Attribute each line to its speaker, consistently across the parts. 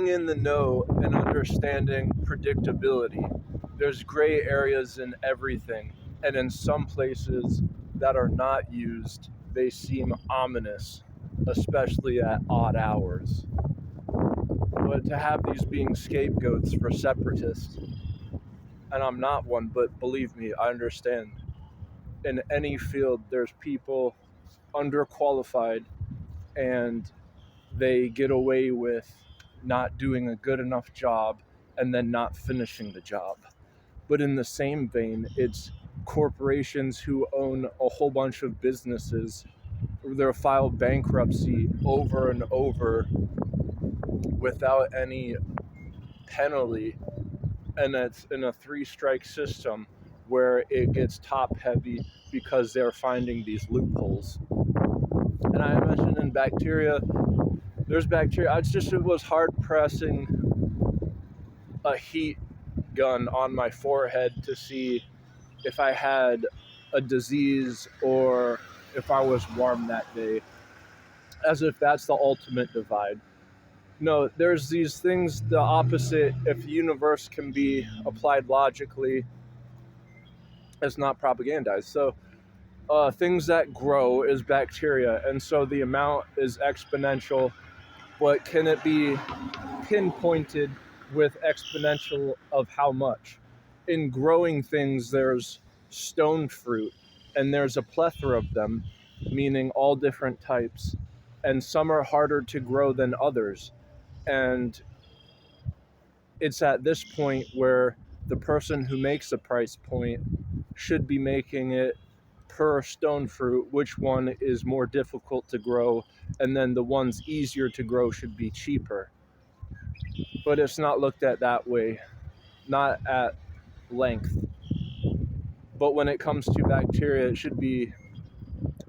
Speaker 1: being in the know and understanding predictability. There's gray areas in everything, and in some places that are not used, they seem ominous, especially at odd hours. But to have these being scapegoats for separatists, and I'm not one, but believe me, I understand. In any field, there's people underqualified and they get away with not doing a good enough job and then not finishing the job. But in the same vein, it's corporations who own a whole bunch of businesses. They'll file bankruptcy over and over without any penalty, and it's in a three-strike system where it gets top heavy because they're finding these loopholes. And I mentioned in bacteria, there's bacteria. It was hard pressing a heat gun on my forehead to see if I had a disease or if I was warm that day, as if that's the ultimate divide. No, there's these things, the opposite. If the universe can be applied logically, it's not propagandized. So things that grow is bacteria, and so the amount is exponential, but can it be pinpointed with exponential of how much? In growing things, there's stone fruit, and there's a plethora of them, meaning all different types, and some are harder to grow than others. And it's at this point where the person who makes the price point should be making it per stone fruit, which one is more difficult to grow, and then the ones easier to grow should be cheaper. But it's not looked at that way, not at length. But when it comes to bacteria, it should be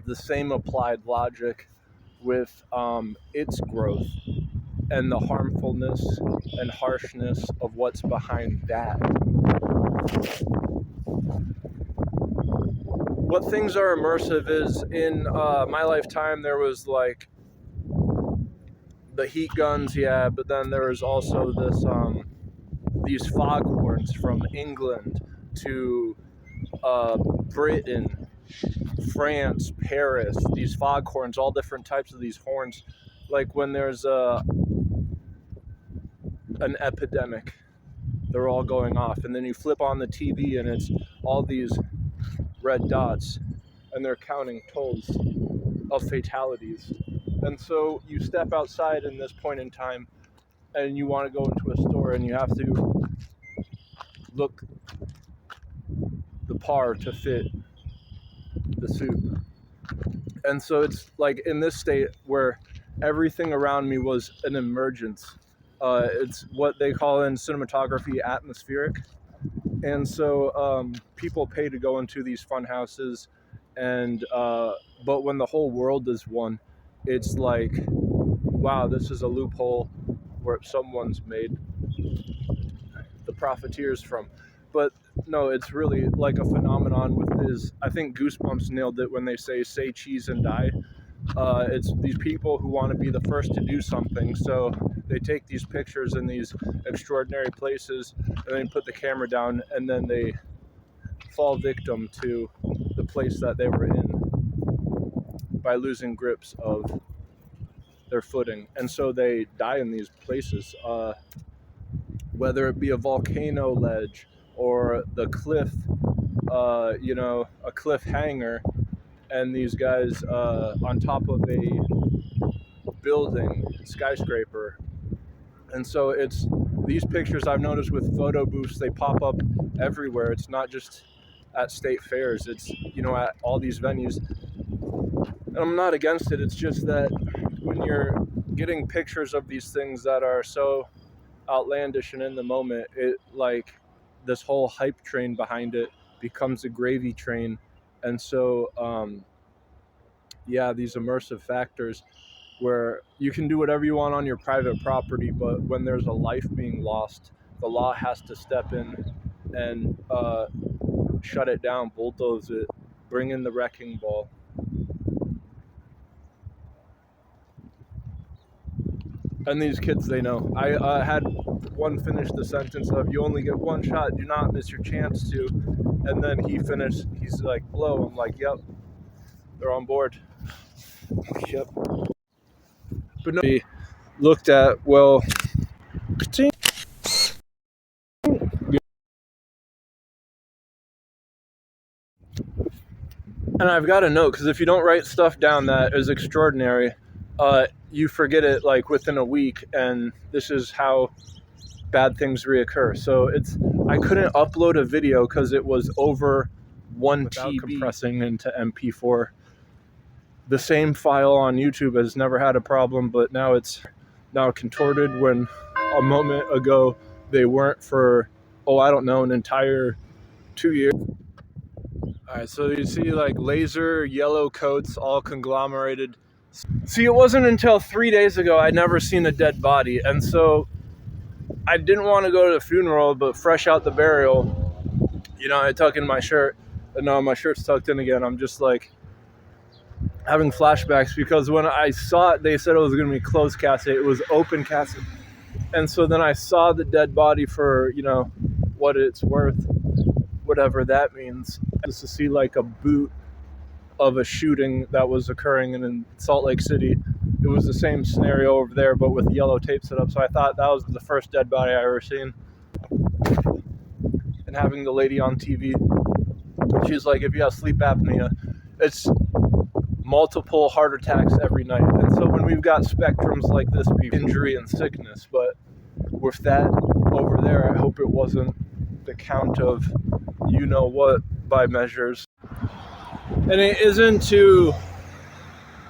Speaker 1: the same applied logic with its growth and the harmfulness and harshness of what's behind that. What things are immersive is, in my lifetime, there was like the heat guns, yeah, but then there was also these foghorns from England to Britain, France, Paris, these foghorns, all different types of these horns. Like when there's an epidemic, they're all going off, and then you flip on the TV and it's all these red dots, and they're counting tolls of fatalities. And so you step outside in this point in time, and you want to go into a store, and you have to look the par to fit the suit. And so it's like in this state where everything around me was an emergence. It's what they call in cinematography atmospheric. And so people pay to go into these fun houses, and but when the whole world is one, it's like, wow, this is a loophole where someone's made the profiteers from. But no, it's really like a phenomenon with this. I think Goosebumps nailed it when they say cheese and die. It's these people who want to be the first to do something, so they take these pictures in these extraordinary places, and then put the camera down, and then they fall victim to the place that they were in by losing grips of their footing. And so they die in these places, whether it be a volcano ledge or the cliff, a cliff hanger, and these guys on top of a building, skyscraper. And so it's these pictures I've noticed with photo booths, they pop up everywhere. It's not just at state fairs, it's, at all these venues. And I'm not against it, it's just that when you're getting pictures of these things that are so outlandish and in the moment, it like this whole hype train behind it becomes a gravy train. And so these immersive factors where you can do whatever you want on your private property, but when there's a life being lost, the law has to step in and shut it down, bulldoze it, bring in the wrecking ball. And these kids, they know. I had one finish the sentence of, "You only get one shot, do not miss your chance to." And then he finished, he's like, "Blow." I'm like, "Yep, they're on board." Yep. But no, we looked at, well, and I've got a note, because if you don't write stuff down that is extraordinary, you forget it like within a week, and this is how bad things reoccur. So I couldn't upload a video because it was over 1 TB compressing into MP4. The same file on YouTube has never had a problem, but now it's now contorted when a moment ago they weren't for, I don't know, an entire 2 years. All right, so you see like laser yellow coats all conglomerated. See, it wasn't until 3 days ago I'd never seen a dead body, and so I didn't want to go to the funeral, but fresh out the burial, I tuck in my shirt, and now my shirt's tucked in again. I'm just like having flashbacks, because when I saw it, they said it was going to be closed casket. It was open casket. And so then I saw the dead body for, what it's worth, whatever that means. Just to see like a boot of a shooting that was occurring in Salt Lake City. It was the same scenario over there, but with yellow tape set up. So I thought that was the first dead body I ever seen. And having the lady on TV, she's like, if you have sleep apnea, it's multiple heart attacks every night. And so when we've got spectrums like this, injury and sickness, but with that over there, I hope it wasn't the count of what by measures. And it isn't to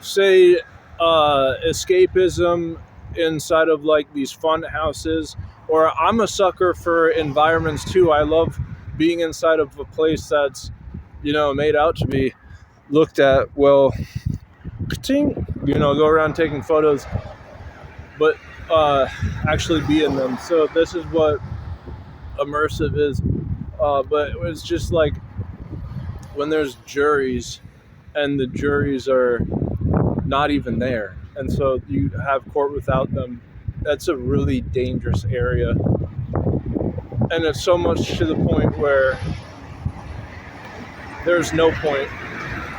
Speaker 1: say escapism inside of like these fun houses, or I'm a sucker for environments too. I love being inside of a place that's made out to be looked at, well, go around taking photos, but actually be in them. So this is what immersive is, but it was just like when there's juries and the juries are not even there, and so you have court without them. That's a really dangerous area, and it's so much to the point where there's no point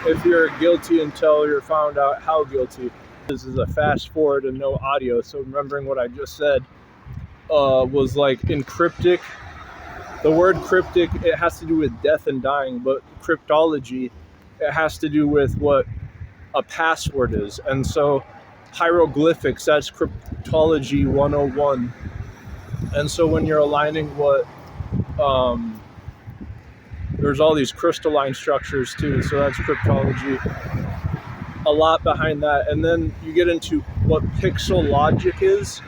Speaker 1: if you're guilty until you're found out how guilty. This is a fast forward and no audio, so remembering what I just said was like in cryptic. The word cryptic, it has to do with death and dying, but cryptology, it has to do with what a password is. And so hieroglyphics, that's cryptology 101. And so when you're aligning what, there's all these crystalline structures too, so that's cryptology. A lot behind that. And then you get into what pixel logic is.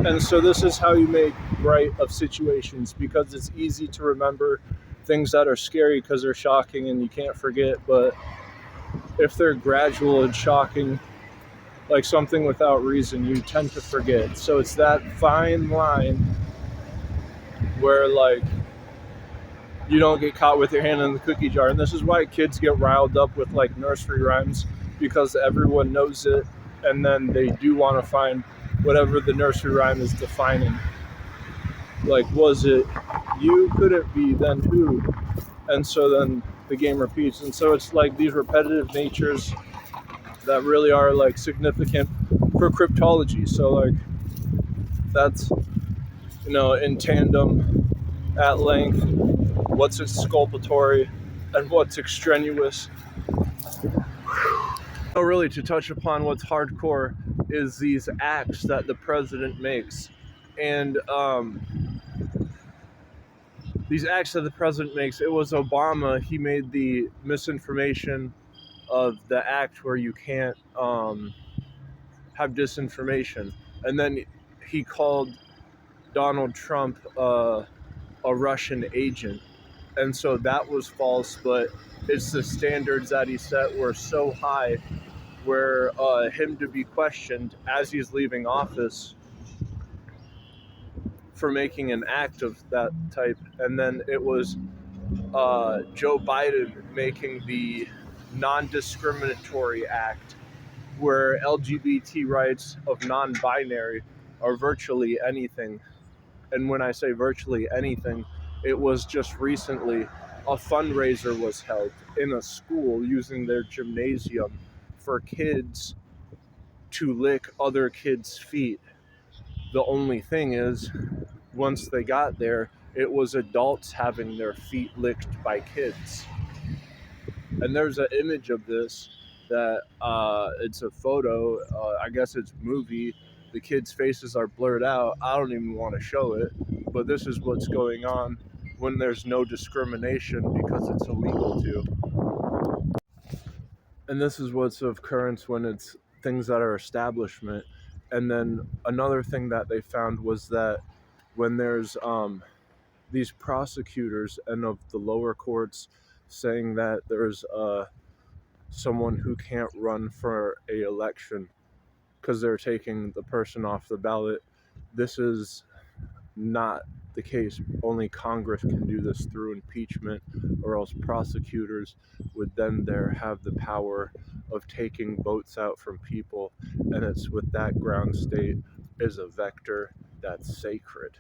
Speaker 1: And so this is how you make right of situations, because it's easy to remember things that are scary because they're shocking and you can't forget. But if they're gradual and shocking, like something without reason, you tend to forget. So it's that fine line where like you don't get caught with your hand in the cookie jar. And this is why kids get riled up with like nursery rhymes, because everyone knows it, and then they do want to find whatever the nursery rhyme is defining. Like, was it you? Could it be? Then who? And so then the game repeats. And so it's like these repetitive natures that really are like significant for cryptology. So like that's, in tandem at length, what's exculpatory and what's extraneous. Really, to touch upon what's hardcore is these acts that the president makes. And these acts that the president makes, it was Obama, he made the misinformation of the act where you can't have disinformation. And then he called Donald Trump a Russian agent. And so that was false, but it's the standards that he set were so high where him to be questioned as he's leaving office for making an act of that type. And then it was Joe Biden making the non-discriminatory act where LGBT rights of non-binary or virtually anything. And when I say virtually anything, it was just recently a fundraiser was held in a school using their gymnasium for kids to lick other kids' feet. The only thing is, once they got there, it was adults having their feet licked by kids. And there's an image of this that it's a photo. I guess it's movie. The kids' faces are blurred out. I don't even want to show it, but this is what's going on when there's no discrimination because it's illegal to. And this is what's of occurrence when it's things that are establishment. And then another thing that they found was that when there's these prosecutors and of the lower courts saying that there's someone who can't run for a election because they're taking the person off the ballot. This is not the case. Only Congress can do this through impeachment, or else prosecutors would then there have the power of taking votes out from people, and it's with that ground state is a vector that's sacred.